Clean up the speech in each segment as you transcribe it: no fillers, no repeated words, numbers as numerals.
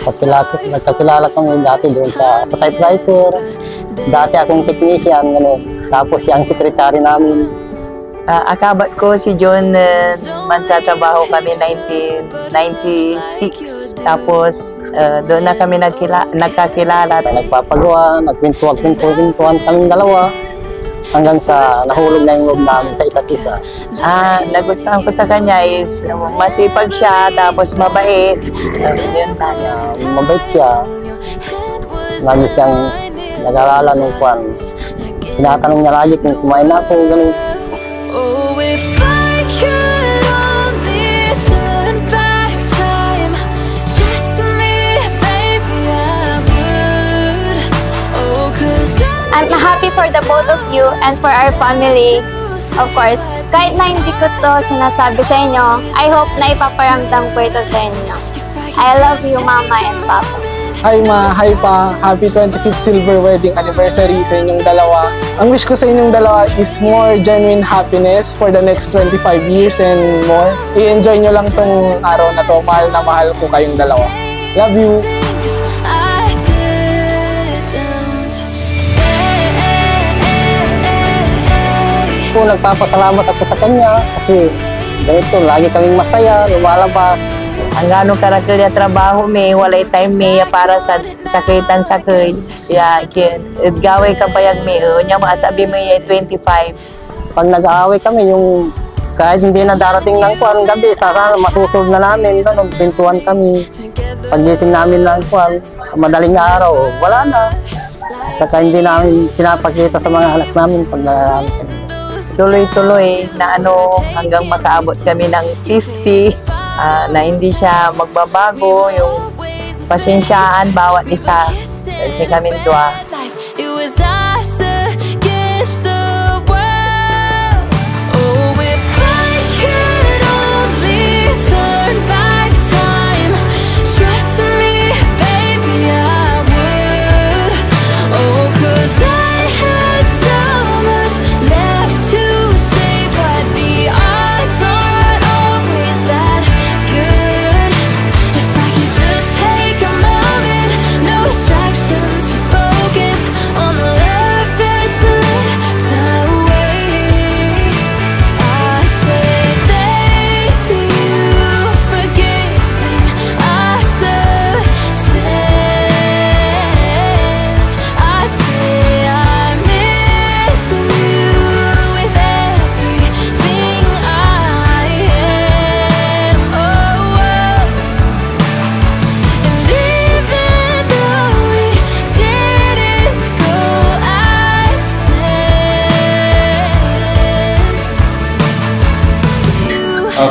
Nagkakilala kami dati doon sa typewriter. Dati akong technician, tapos siya ang sekretary namin. Akabat ko si John, magtatrabaho kami 1996. Tapos doon na kami nagkakilala. Nagpapagawa, nagpintuan kaming dalawa. Hanggang sa nahulog na yung loob namin sa isa't isa. Nagustuhan ko sa kanya is masipag siya, tapos mabait. Yun tayo. Mabait siya. Lagi siyang nag-alala nung kwan. Tinatanong niya lagi kung kumain na ako, ganun. I'm happy for the both of you and for our family. Of course, kahit na hindi ko to sinasabi sa inyo, I hope na ipaparamdam ko ito sa inyo. I love you, Mama and Papa. Hi Ma, hi Pa. Happy 25th silver wedding anniversary sa inyong dalawa. Ang wish ko sa inyong dalawa is more genuine happiness for the next 25 years and more. I-enjoy nyo lang tong araw na to. Mahal na mahal ko kayong dalawa. Love you! Nagpapasalamat ako sa kanya kasi ganito, lagi kaming masaya, lumalabas. Ang ganong karakter niya trabaho walay time para sa sakitan sakay. Gaway ka pa yung niya maasabi mo 25. Pag nag-aaway kami, yung kahit hindi na darating ng kwan gabi, sana masusob na namin, pintuan kami. Pag-gising namin ng kwan, madaling araw, wala na. Saka hindi namin pinapakita sa mga anak namin pag nag-aaway kami. Tuloy-tuloy na hanggang makaabot kami ng 50, na hindi siya magbabago, yung pasensyaan bawat isa kasi kami dua.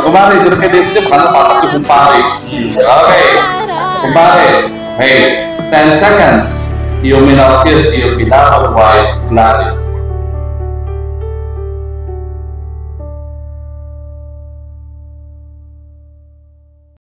Kumare, doon kayo dito, baka napatak si kumpare. Okay. Kumpare, hey, 10 seconds. You may now kiss your beloved wife, Gladys.